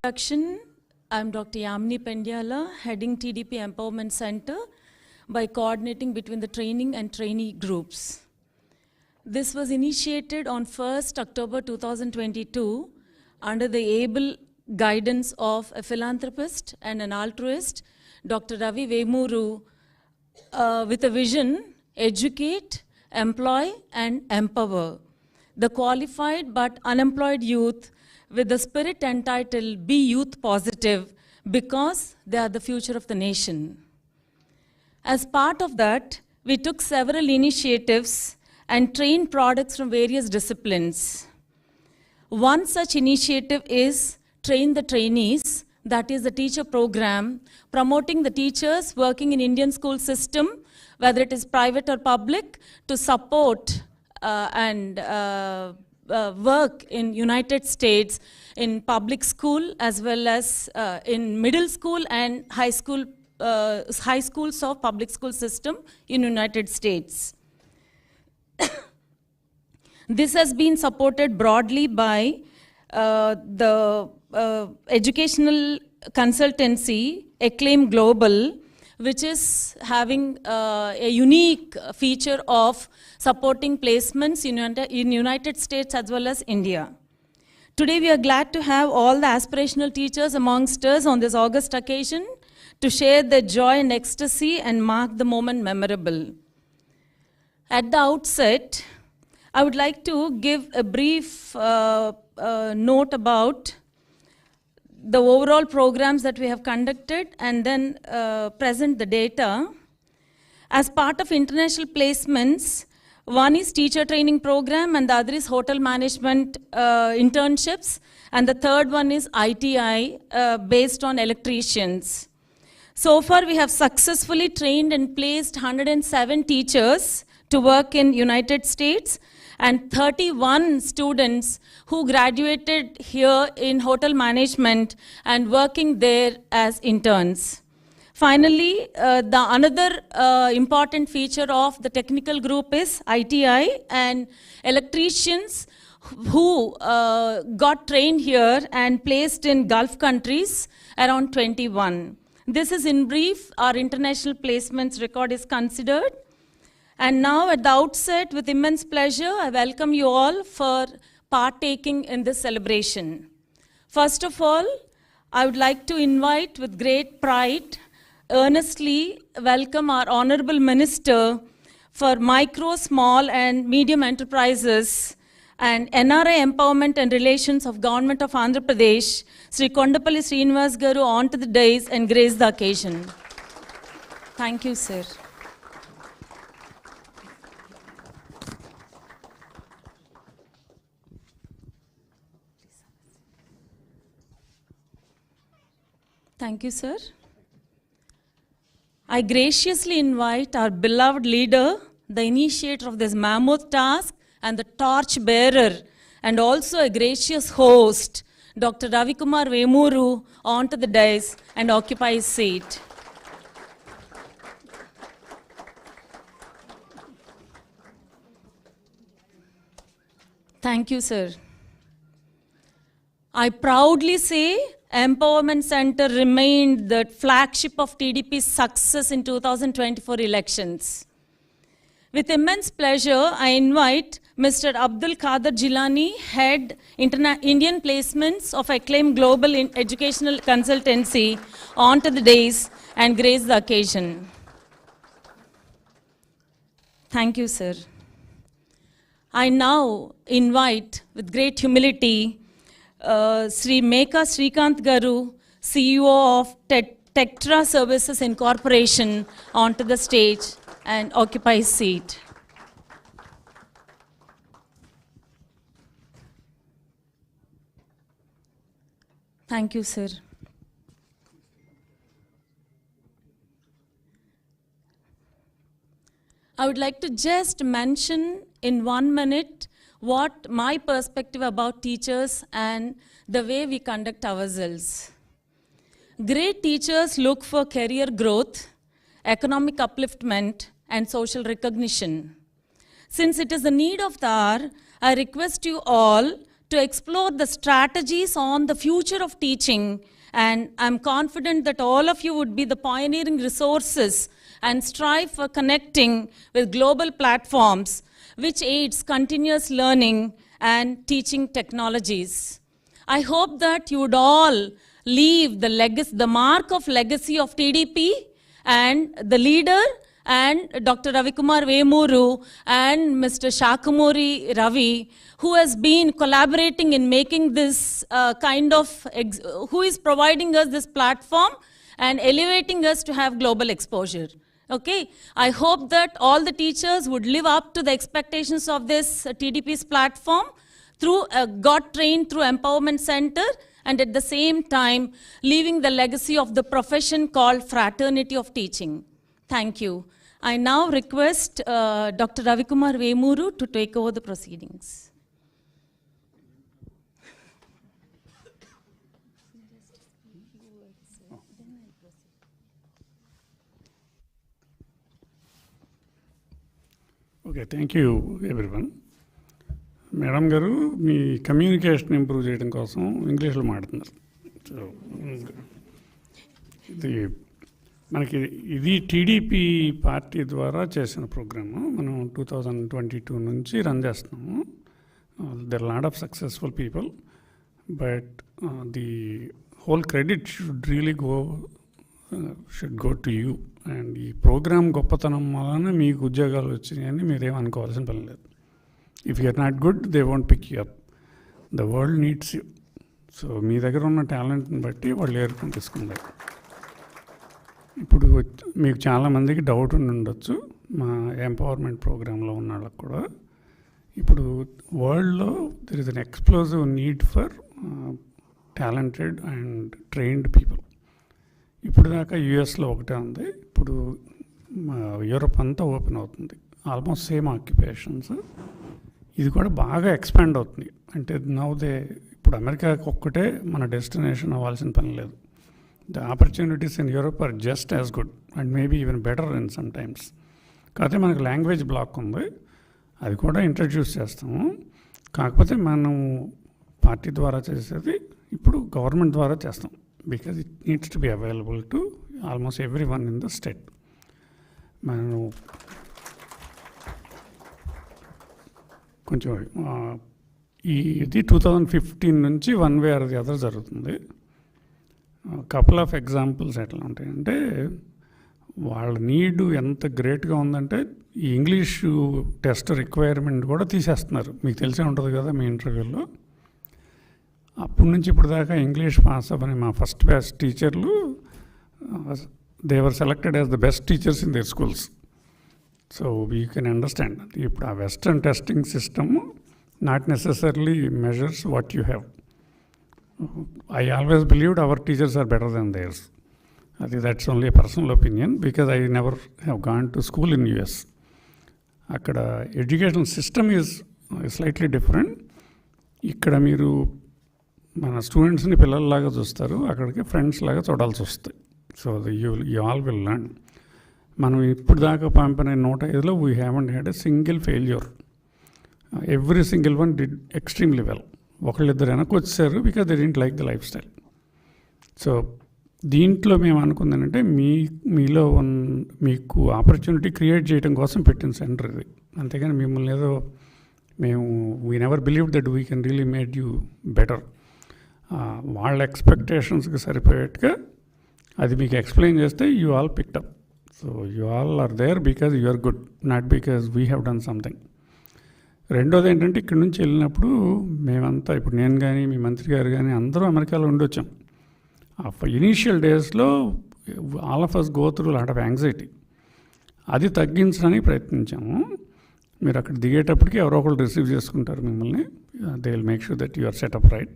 Introduction. I'm Dr. Yamini Pendyala, heading TDP Empowerment Center by coordinating between the training and trainee groups. This was initiated on 1st October 2022 under the able guidance of a philanthropist and an altruist, Dr. Ravi Vemuru, with a vision: educate, employ, and empower the qualified but unemployed youth with the spirit entitled Be Youth Positive, because they are the future of the nation. As part of that, we took several initiatives and trained products from various disciplines. One such initiative is Train the Trainees, that is the teacher program, promoting the teachers working in Indian school system, whether it is private or public, to support and work in United States in public school as well as in middle school and high schools of public school system in United States. This has been supported broadly by the educational consultancy Acclaim Global, which is having a unique feature of supporting placements in United States as well as India. Today we are glad to have all the aspirational teachers amongst us on this August occasion to share their joy and ecstasy and mark the moment memorable. At the outset, I would like to give a brief note about the overall programs that we have conducted and then present the data. As part of international placements, one is teacher training program and the other is hotel management internships, and the third one is ITI based on electricians. So far we have successfully trained and placed 107 teachers to work in United States and 31 students who graduated here in hotel management and working there as interns. Finally, the another important feature of the technical group is ITI and electricians who got trained here and placed in Gulf countries, around 21. This is in brief, our international placements record is considered. And now at the outset, with immense pleasure, I welcome you all for partaking in this celebration. First of all, I would like to invite with great pride, earnestly welcome our Honorable Minister for Micro, Small and Medium Enterprises and NRI Empowerment and Relations of Government of Andhra Pradesh, Sri Kondapalli Srinivas Garu, onto the dais and grace the occasion. Thank you, sir. Thank you, sir. I graciously invite our beloved leader, the initiator of this mammoth task and the torch bearer, and also a gracious host, Dr. Ravi Kumar Vemuru, onto the dais and occupy his seat. Thank you, sir. I proudly say Empowerment Center remained the flagship of TDP's success in 2024 elections. With immense pleasure, I invite Mr. Abdul Qadir Jilani, Head Indian Placements of Acclaim Global Educational Consultancy, onto the dais and grace the occasion. Thank you, sir. I now invite, with great humility, Sri Meka Srikanth Garu, CEO of Tectra Services Incorporation, onto the stage and occupy his seat. Thank you, sir. I would like to just mention in 1 minute what my perspective about teachers and the way we conduct ourselves. Great teachers look for career growth, economic upliftment, and social recognition. Since it is the need of the hour, I request you all to explore the strategies on the future of teaching. And I'm confident that all of you would be the pioneering resources and strive for connecting with global platforms which aids continuous learning and teaching technologies. I hope that you would all leave the mark of legacy of TDP and the leader and Dr. Ravikumar Vemuru and Mr. Shakamuri Ravi, who has been collaborating in making this who is providing us this platform and elevating us to have global exposure. Okay, I hope that all the teachers would live up to the expectations of this TDP's platform got trained through Empowerment Center, and at the same time leaving the legacy of the profession called fraternity of teaching. Thank you. I now request Dr. Ravikumar Vemuru to take over the proceedings. Okay, thank you everyone. Madam గారు మీ communication improve చేయడం కోసం ఇంగ్లీష్లో మాట్లాడుతున్నారు. So ఇది TDP party ద్వారా చేసిన programme. మనం 2022 నుంచి రన్ చేస్తున్నాము. There lot of successful people, but the whole credit should go to you. And ఈ ప్రోగ్రామ్ గొప్పతనం వలన మీకు ఉద్యోగాలు వచ్చినాయని మీరేమనుకోవాల్సిన పని లేదు. If you are not good, they won't pick you up. The world needs you. So మీ దగ్గర ఉన్న టాలెంట్ని బట్టి వాళ్ళు ఏర్పడి తీసుకున్నారు. ఇప్పుడు మీకు చాలామందికి డౌట్ ఉండొచ్చు, మా ఎంపవర్మెంట్ ప్రోగ్రాంలో ఉన్న వాళ్ళకి కూడా. ఇప్పుడు వరల్డ్లో there is an explosive need for talented and trained people. ఇప్పుడు దాకా యూఎస్లో ఒకటే ఉంది, ఇప్పుడు యూరోప్ అంతా ఓపెన్ అవుతుంది. Almost same occupations. ఇది కూడా బాగా ఎక్స్పాండ్ అవుతుంది. అంటే ఇప్పుడు అమెరికాకి ఒక్కటే మన డెస్టినేషన్ అవ్వాల్సిన పని లేదు. The opportunities in Europe are just as good and maybe even better in some times. కాకపోతే మనకు లాంగ్వేజ్ బ్లాక్ ఉంది, అది కూడా ఇంట్రడ్యూస్ చేస్తాము. కాకపోతే మనం పార్టీ ద్వారా చేసేది ఇప్పుడు గవర్నమెంట్ ద్వారా చేస్తాం, because it needs to be available to almost everyone in the state. మనం కొంచెం ఇది 2015 నుంచి one way or the other జరుగుతుంది. కపుల్ ఆఫ్ ఎగ్జాంపుల్స్ ఎట్లా ఉంటాయంటే, వాళ్ళ నీడ్ ఎంత గ్రేట్గా ఉందంటే ఈ ఇంగ్లీషు టెస్ట్ రిక్వైర్మెంట్ కూడా తీసేస్తున్నారు. మీకు తెలిసే ఉంటుంది కదా మీ ఇంటర్వ్యూలో. అప్పటి నుంచి ఇప్పుడు దాకా ఇంగ్లీష్ పాస్ అవ్వని మా ఫస్ట్ బ్యాచ్ టీచర్లు they were selected as the best teachers in there schools. So we can understand. ఇప్పుడు ఆ western testing system not necessarily measures what you have. I always believed our teachers are better than theirs. That's only a personal opinion because I never have gone to school in US. అక్కడ education system is slightly different. ఇక్కడ మీరు మన స్టూడెంట్స్ని పిల్లల్లాగా చూస్తారు, అక్కడికి friends లాగా చూడాల్సి వస్తాయి. So you all will learn. మనం ఇప్పుడు దాకా పంపిన 105లో we haven't had a single failure. Every single one did extremely well. ఒకళ్ళిద్దరు వెనక్కి వచ్చారు because they didn't like the life style. So దీంట్లో మేము అనుకుందానంటే మీలో మీకు ఆపర్చునిటీ క్రియేట్ చేయడం కోసం పెట్టిన సెంటర్ ఇది. అంతేగాని మిమ్మల్ని ఏదో we never believe that we can really made you better. వాళ్ళ ఎక్స్పెక్టేషన్స్కి సరిపోయేట్టుగా అది మీకు ఎక్స్ప్లెయిన్ చేస్తే you all picked up. So you all are there because you are good, not because we have done something. రెండోది ఏంటంటే, ఇక్కడ నుంచి వెళ్ళినప్పుడు మేమంతా, ఇప్పుడు నేను కానీ మీ మంత్రి గారు కానీ అందరూ అమెరికాలో ఉండొచ్చాం. ఆ ఇనీషియల్ డేస్లో all of us go through lot of anxiety. అది తగ్గించడానికి ప్రయత్నించాము. మీరు అక్కడ దిగేటప్పటికి ఎవరో ఒకళ్ళు రిసీవ్ చేసుకుంటారు మిమ్మల్ని. They will make sure that you are set up right.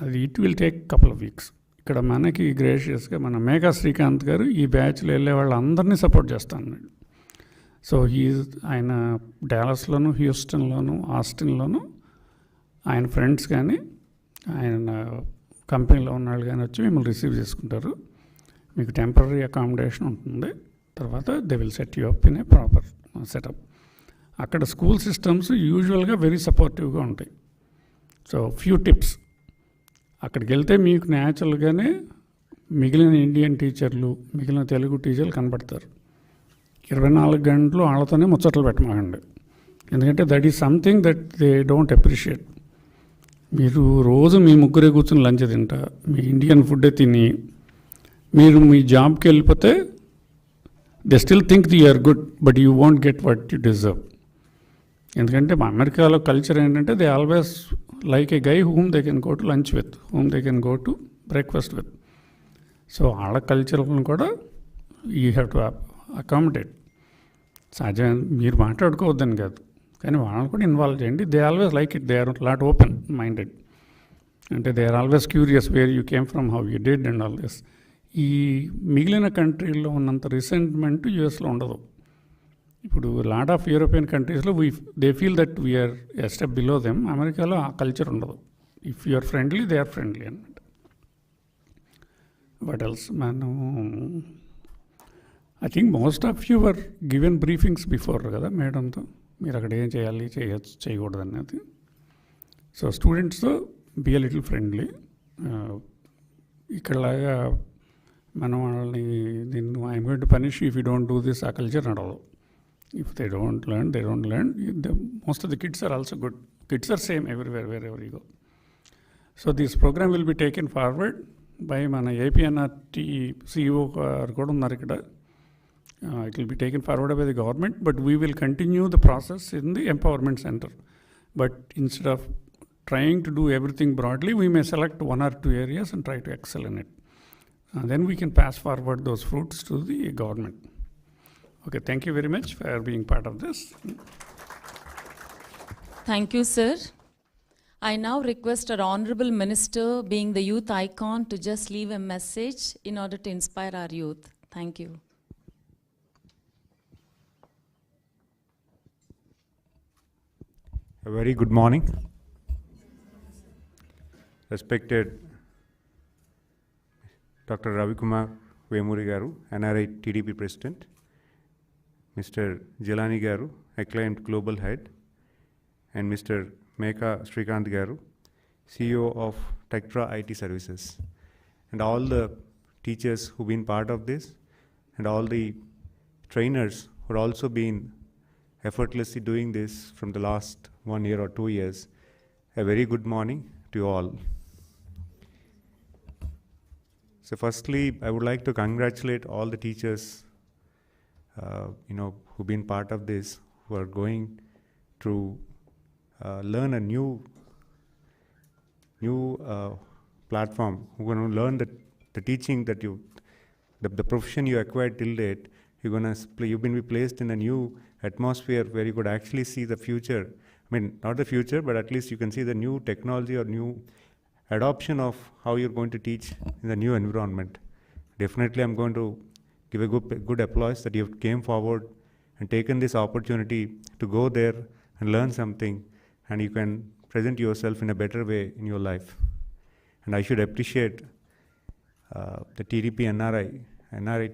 అది it will take couple of weeks. ఇక్కడ మనకి గ్రేషియస్గా మన మేఘా శ్రీకాంత్ గారు ఈ బ్యాచ్లో వెళ్ళే వాళ్ళందరినీ సపోర్ట్ చేస్తా అన్నాడు. సో ఆయన డాలస్లోను, హ్యూస్టన్లోను, ఆస్టిన్లోను ఆయన ఫ్రెండ్స్ కానీ ఆయన కంపెనీలో ఉన్న వాళ్ళు కానీ వచ్చి మిమ్మల్ని రిసీవ్ చేసుకుంటారు. మీకు టెంపరీ అకామిడేషన్ ఉంటుంది. తర్వాత they will set you up in a proper setup. అక్కడ స్కూల్ సిస్టమ్స్ యూజువల్గా వెరీ సపోర్టివ్గా ఉంటాయి. సో ఫ్యూ టిప్స్, అక్కడికి వెళ్తే మీకు న్యాచురల్గానే మిగిలిన ఇండియన్ టీచర్లు, మిగిలిన తెలుగు టీచర్లు కనబడతారు. 24 గంటలు వాళ్ళతోనే ముచ్చట్లు పెట్టమాకండి, ఎందుకంటే that is something that they don't appreciate. మీరు రోజు మీ ముగ్గురే కూర్చొని లంచ్ తింటా, మీ ఇండియన్ ఫుడ్డే తిని మీరు మీ జాబ్కి వెళ్ళిపోతే they still think they are good, but you won't get what you deserve. ఎందుకంటే మా అమెరికాలో కల్చర్ ఏంటంటే they always like a guy whom they can go to lunch with, whom they can go to breakfast with. So వాళ్ళ కల్చర్లను కూడా you have to accommodate. సహజంగా మీరు మాట్లాడుకోవద్దని కాదు, కానీ వాళ్ళని కూడా ఇన్వాల్వ్ చేయండి. They always like it, they are lot open minded. అంటే they are always curious where you came from, how you did and all this. ఈ మిగిలిన కంట్రీల్లో ఉన్నంత రిసెంట్మెంట్ యూఎస్లో ఉండదు. ఇప్పుడు లాట్ ఆఫ్ యూరోపియన్ కంట్రీస్లో they feel that we're a step below them. అమెరికాలో ఆ కల్చర్ ఉండదు. If you are friendly, they are friendly అన్నమాట. వాట్ ఎల్స్, మనం I think most of you are given briefings before కదా మేడంతో, మీరు అక్కడ ఏం చేయాలి, చేయొచ్చు, చేయకూడదు అనేది. సో స్టూడెంట్స్తో బీ ఎ లిటిల్ ఫ్రెండ్లీ. ఇక్కడలాగా మనం వాళ్ళని దీన్ని I'm going to punish if you don't do this, ఆ కల్చర్ నడవదు. If they don't learn, they don't learn. Most of the kids are also good. Kids are same everywhere, wherever you go. So this programme will be taken forward by మన APNRT CEO గారు కూడా ఉన్నారు ఇక్కడ. It will be taken forward by the government, but we will continue the process in the empowerment center. But instead of trying to do everything broadly, we may select 1 or 2 areas and try to excel in it. Then we can pass forward those fruits to the government. Okay, thank you very much for being part of this. Thank you, sir. I now request our Honorable Minister, being the youth icon, to just leave a message in order to inspire our youth. Thank you. A very good morning. Respected Dr. Ravi Kumar Vemuri Garu, NRI TDP President, Mr. Jelani Garu, acclaimed Global Head, and Mr. Meka Srikanth Garu, CEO of Tectra IT Services, and all the teachers who've been part of this, and all the trainers who have also been effortlessly doing this from the last 1 year or 2 years. A very good morning to you all. So firstly, I would like to congratulate all the teachers, who've been part of this, who are going to learn a new platform, who are going to learn the teaching that the profession you acquired till date. You've been placed in a new atmosphere where you could actually see the future. I mean, not the future, but at least you can see the new technology or new adoption of how you're going to teach in the new environment. Definitely, I'm going to give a good applause that you came forward and taken this opportunity to go there and learn something, and you can present yourself in a better way in your life. And I should appreciate the TDP NRI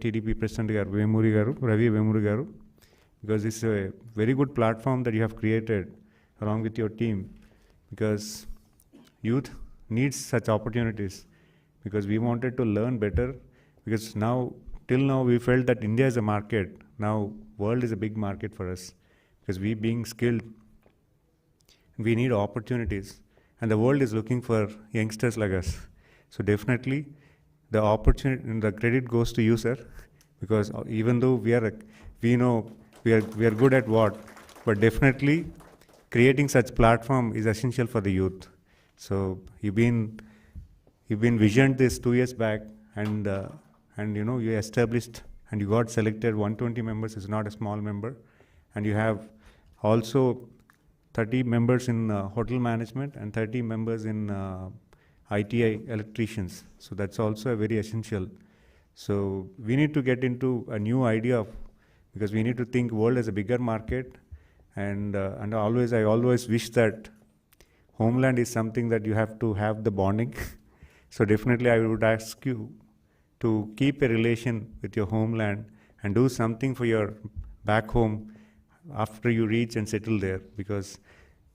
TDP President Vemuri Garu, Ravi Vemuri Garu, because it's a very good platform that you have created along with your team, because youth needs such opportunities, because we wanted to learn better, because till now we felt that India is a market. Now world is a big market for us, because we being skilled, we need opportunities, and the world is looking for youngsters like us. So definitely the opportunity and the credit goes to you, sir, because even though we are good at what, but definitely creating such platform is essential for the youth. So you've been visioned this 2 years back, and you established and you got selected. 120 members is not a small number, and you have also 30 members in hotel management and 30 members in ITI electricians. So that's also a very essential. So we need to get into a new idea because we need to think world as a bigger market, and I always wish that homeland is something that you have to have the bonding. So definitely I would ask you to keep a relation with your homeland and do something for your back home, after you reach and settle there, because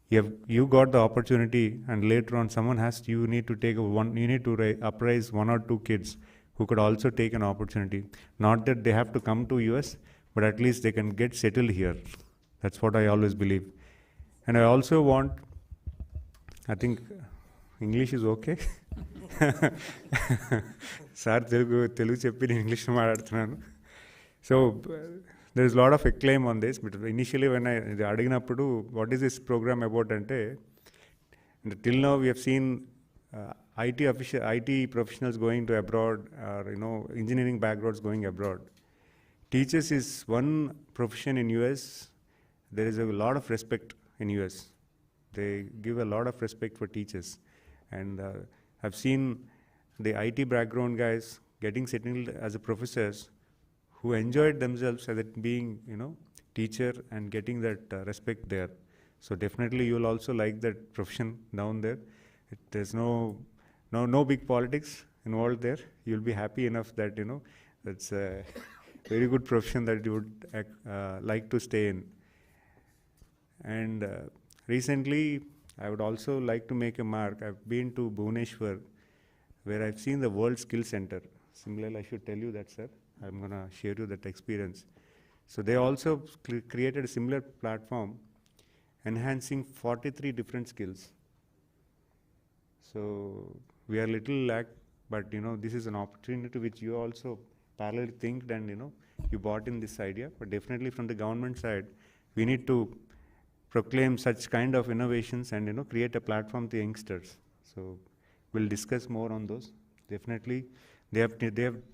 you got the opportunity, and later on someone you need to take you need to uprise 1 or 2 kids who could also take an opportunity. Not that they have to come to US, but at least they can get settled here. That's what I always believe. And I also want, I think English is okay. Sir Telugu చెప్పి నేను ఇంగ్లీష్లో మాట్లాడుతున్నాను. So there is a lot of acclaim on this, but initially when I అడిగినప్పుడు what is this program about అంటే, till now we have seen IT professionals going to abroad, or engineering backgrounds going abroad. Teachers is one profession in US. There is a lot of respect in US. They give a lot of respect for teachers, and I've seen the IT background guys getting settled as a professors who enjoyed themselves as being teacher and getting that respect there. So definitely you will also like that profession down there. There's no big politics involved there. You'll be happy enough that that's a very good profession that you would like to stay in. And recently I would also like to make a mark. I've been to Bhubaneswar, where I've seen the World Skill Center. Similarly, I should tell you that, sir. I'm going to share you that experience. So they also created a similar platform, enhancing 43 different skills. So we are little lack, but this is an opportunity which you also parallelly think, and you bought in this idea. But definitely from the government side, we need to proclaim such kind of innovations and create a platform to youngsters. So we'll discuss more on those. Definitely they have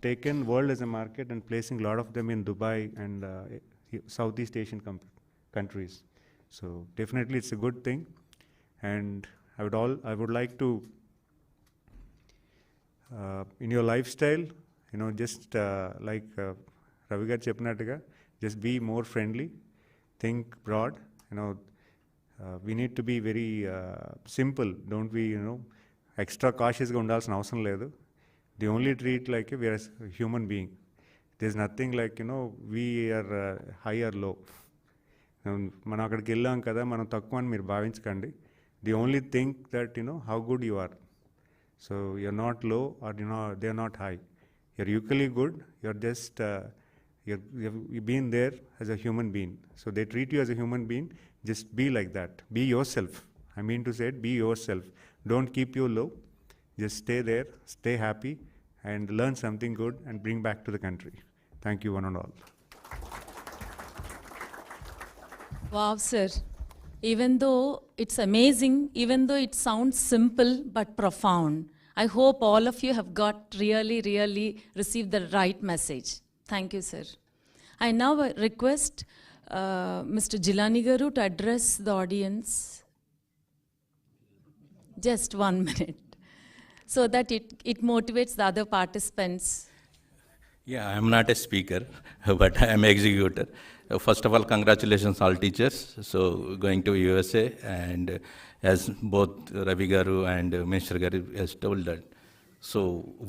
taken world as a market and placing a lot of them in Dubai and Southeast Asian countries. So definitely it's a good thing, and I would like to in your lifestyle, just like Ravi garu cheppinattuga, just be more friendly, think broad. We need to be very simple. Don't be extra cautious ga undalsina avasaram ledu. They only treat like we are a human being. There's nothing like we are high or low. మనం అక్కడికి వెళ్ళాం కదా, మనం తక్కువ అని మీరు భావించకండి. They only think that how good you are. So you're not low, or they're not high. You're equally good. You're just you've been there as a human being. So they treat you as a human being. Just be like that. Be yourself. I mean to say it, be yourself. Don't keep you low. Just stay there, stay happy, and learn something good and bring back to the country. Thank you, one and all. Wow, sir. Even though it's amazing, even though it sounds simple but profound, I hope all of you have got really received the right message. Thank you, sir. I now request Mr. Jilani Garu to address the audience. Just 1 minute, so that it motivates the other participants. Yeah, I am not a speaker, but I am executor. First of all, congratulations all teachers. So going to USA, and as both Ravi Garu and Minister Garu has told that. So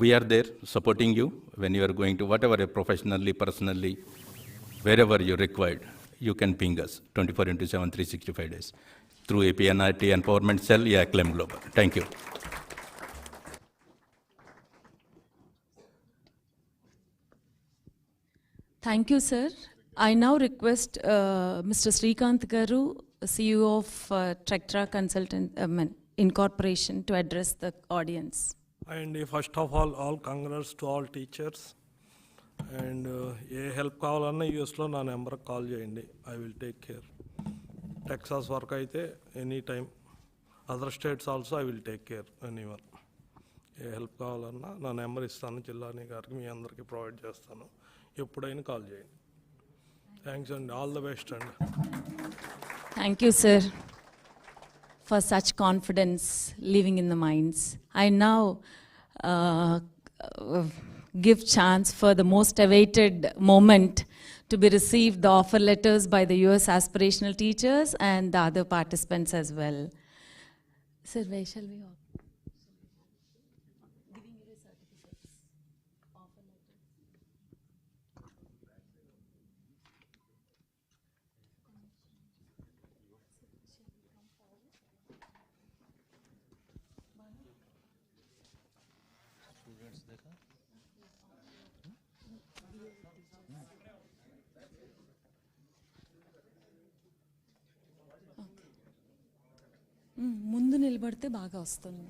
we are there supporting you when you are going to whatever, professionally, personally, wherever you required. You can ping us 24/7, 365 days through APNRT Empowerment Cell, Acclaim Global. Thank you. Thank you, sir. I now request Mr. Srikanth Garu, CEO of Trectra Consultant Incorporation, to address the audience. And first of all congrats to all teachers. And A help కావాలన్నా యూఎస్లో నా నెంబర్కి call చేయండి, I will take care. Texas వరకు అయితే any time, other states also I will take care anyone. A help కావాలన్నా నా number ఇస్తాను, జిల్లాని గారికి మీ అందరికీ ప్రొవైడ్ చేస్తాను, ఎప్పుడైనా కాల్ చేయండి. థ్యాంక్స్ అండి, ఆల్ ద బెస్ట్ అండి. Thank you, sir, for such confidence living in the minds. I now give chance for the most awaited moment to be received the offer letters by the US aspirational teachers and the other participants as well. Sir, where shall we walk? Giving you the certificates, offer letters. నిలబడితే బాగా వస్తుంది.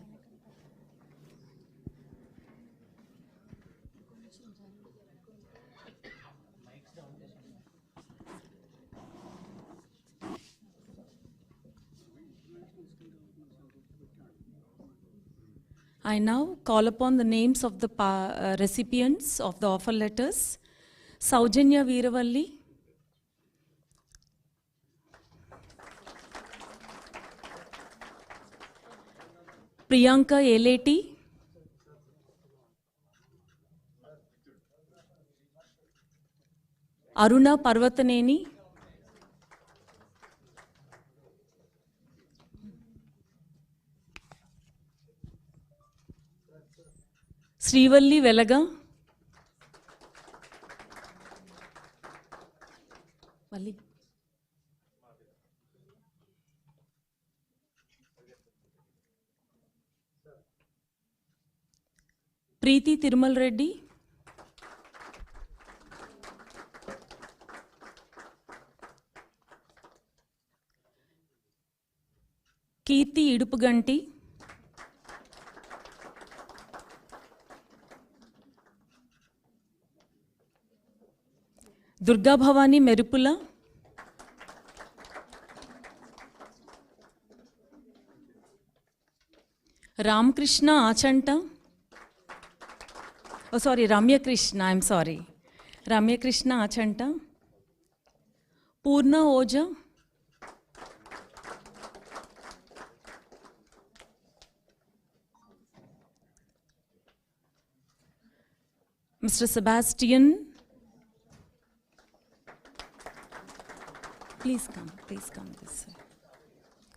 I now call upon the names of the recipients of the offer letters. Saujanya Veeravalli, Priyanka Eleti, Aruna Parvataneni, Srivalli Velaga, Valli, Preeti Tirumal Reddy, Kirti Idupuganti, Durga Bhavani Merupula, Ramkrishna Achanta, oh sorry, Ramya Krishna, I'm sorry, Ramya Krishna Achanta, Purna Oja, Mr. Sebastian, please come this way.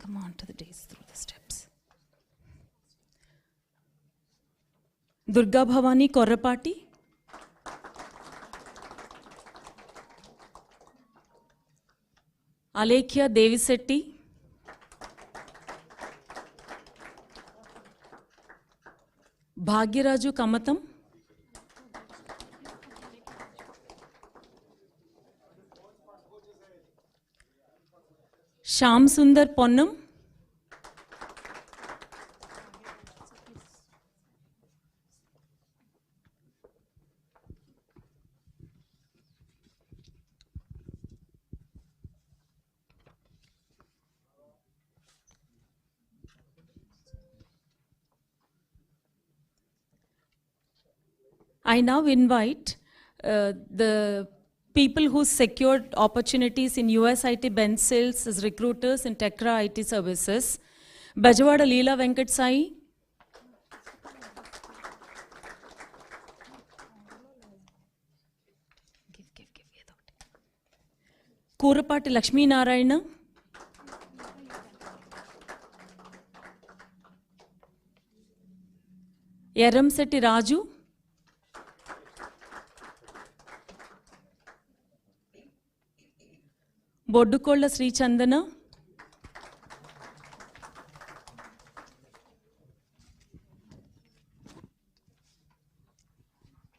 Come on to the days through the steps. Durga Bhavani Korrapati, Alekhya Devisetti, Bhagyaraju Kamatam, Shyam Sundar Ponnam, I now invite the people who secured opportunities in US IT bench sales as recruiters in Tecra IT services. Bajawada Leela Venkat Sai, Kurapati Lakshmi Narayana, Yerramsetti Raju, Boddukolla Sri Chandana,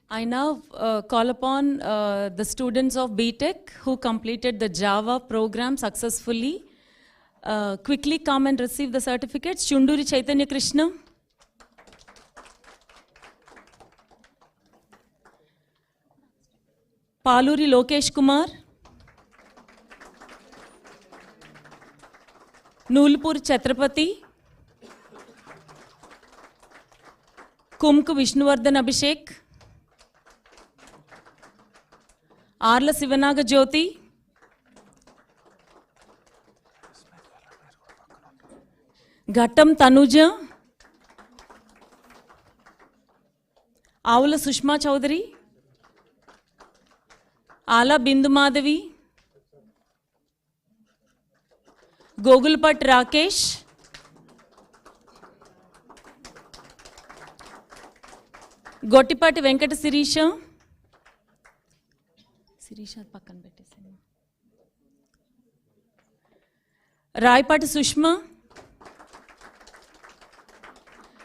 I now call upon the students of BTech who completed the Java program successfully. Quickly come and receive the certificates. Chunduri Chaitanya Krishna, Paluri Lokesh Kumar, Nulpur Chhatrapati, Kumk Vishnuvardhan Abhishek, Arla Sivanaga Jyoti, Ghattam Tanuja, Avula Sushma Chaudhary, Ala Bindu Madhavi, Gogulpat Rakesh, Gotipati Venkata Sirisha, Sirisha Pakkan Bettesanu, Raipati Sushma,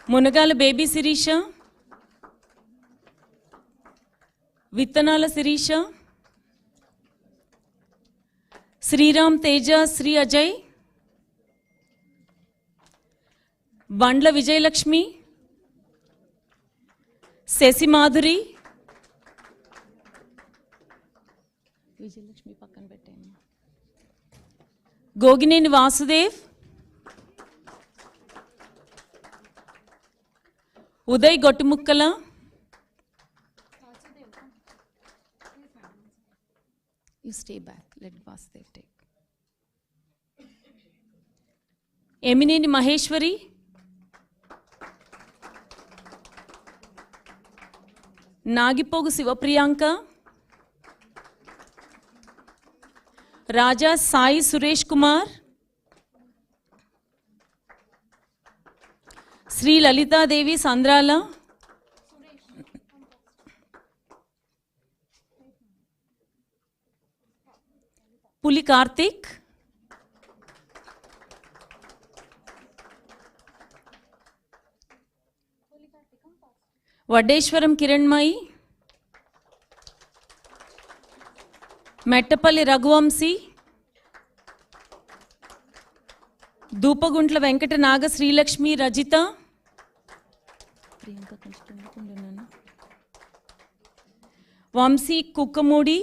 Munagala Baby Sirisha, Vittanala Sirisha, Sriram Teja Sri Ajay, బండ్ల విజయలక్ష్మి, శశిమాధురి, విజయలక్ష్మి పక్కన పెట్టాను, Gogineni Vasudev, Uday Gottumukkala, you stay back, let Vasudev take. Emineni Maheshwari, నాగిపోగు శివప్రియాంక, రాజా సాయి సురేష్ కుమార్, శ్రీ లలితాదేవి సంద్రాల, పులి కార్తిక్, వడ్డేశ్వరం కిరణ్మయి, మెట్టపల్లి రఘువంశీ, దూపగుంట్ల వెంకట నాగ శ్రీలక్ష్మి రజిత, వంశీ కుక్కమూడి,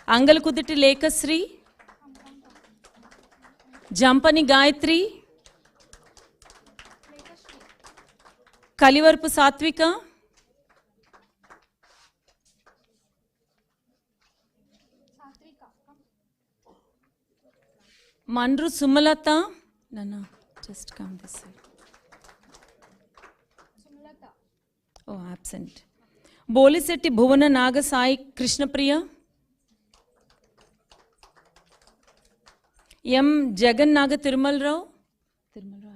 అంగలకుదుటి లేఖశ్రీ, జంపని గాయత్రి, కలివర్పు సాత్విక, మండ్రు సుమలత, నాన్న just come this side, ఓ absent, Bolisetti Bhuvana Naga Sai Krishnapriya, M Jagan Naga Tirumalarao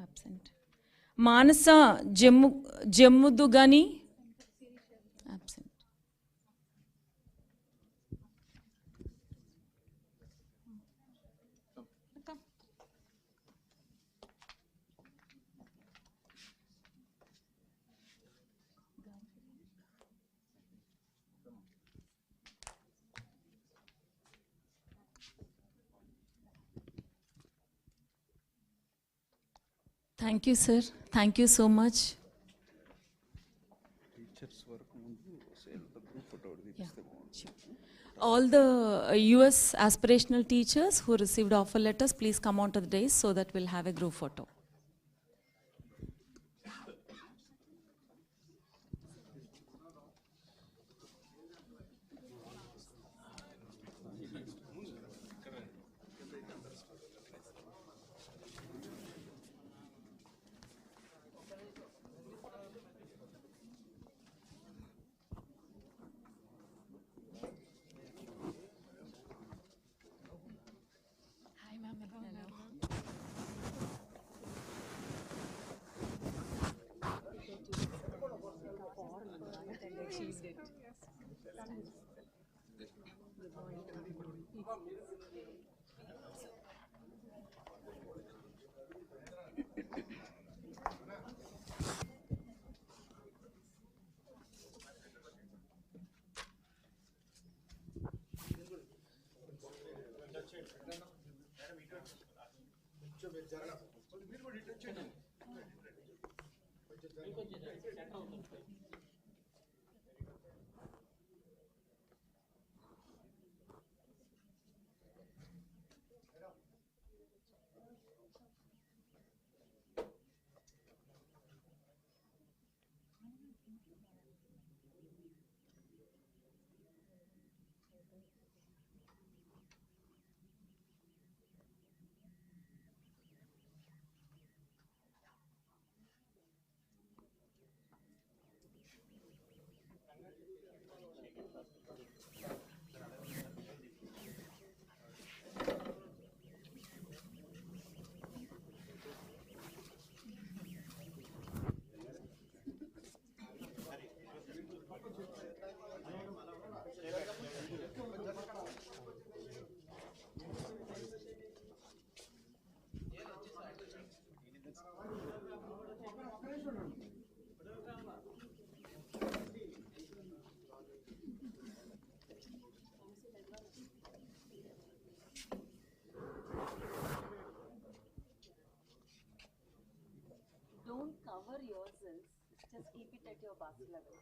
absent, Manasa Jammudugani absent, thank you sir, thank you so much. All the US aspirational teachers who received offer letters, please come onto the dais so that we'll have a group photo. Just keep it at your bust level.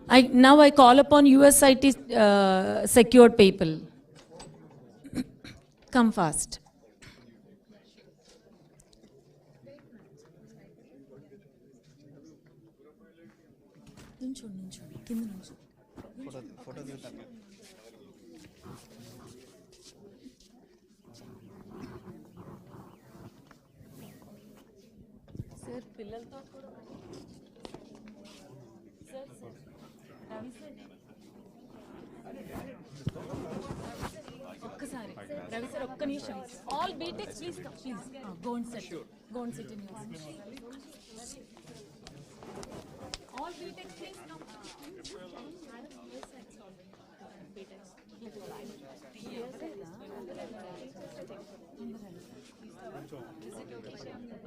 Now I call upon USIT secured people. Come fast. Sir, పిల్లలతో కూడా sir Ravi sir ఒక్కసారి Ravi sir ఒక్క నిమిషం all BTechs please please go and set go and SIT in your all BTechs please come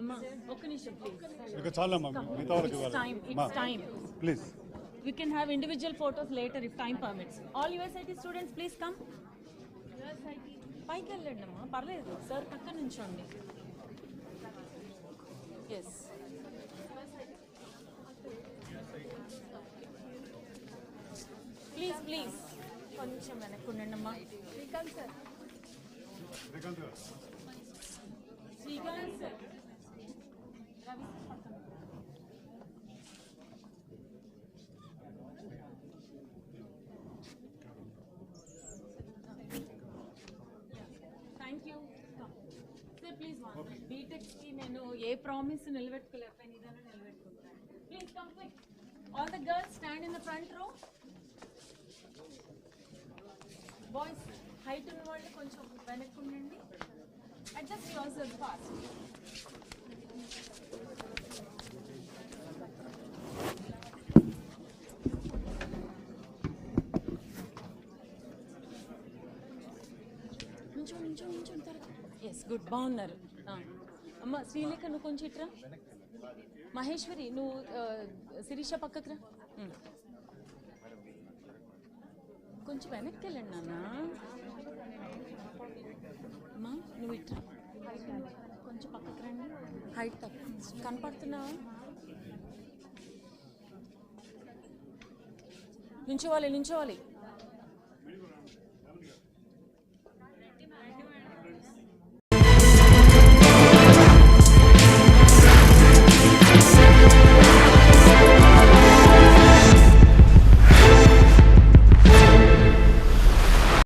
అమ్మా ఒక్క నిమిషం please ఇక చాలమ్మా మిగతా వాళ్ళకి It's time. ఇవ్వాలి It's time. Please We can have individual photos later if time permits. All USIT students, please come. పైకి వెళ్ళండి అమ్మా పర్లేదు సార్ పక్కన నుంచోండి ఎస్ ప్లీజ్ ప్లీజ్ కొంచెం వెనక్కి ఉండండి అమ్మా Srikanth sir Srikanth sir Ravi sir పక్కన థ్యాంక్ యూ సార్ ప్లీజ్ బీటెక్స్కి నేను ఏ ప్రామిస్ నిలబెట్టుకోలేకపోయాను ఇదైనా నిలబెట్టుకుంటాను please come quick all the girls stand in the front row boys height ఉన్న వాళ్ళు కొంచెం వెనక్కి ఉండండి adjust yourself fast yes good బాగున్నారు అమ్మ శ్రీలేఖ నువ్వు కొంచెం ఇట్రా మహేశ్వరి నువ్వు శిరీష పక్కకు రా కొంచెం వెనక్కి వెళ్ళండి నాన్న అమ్మా నువ్వు ఇట్రా కొంచెం పక్కకు రండి హైట్ తక్కువ కనపడుతున్నావా నించోవాలి నించోవాలి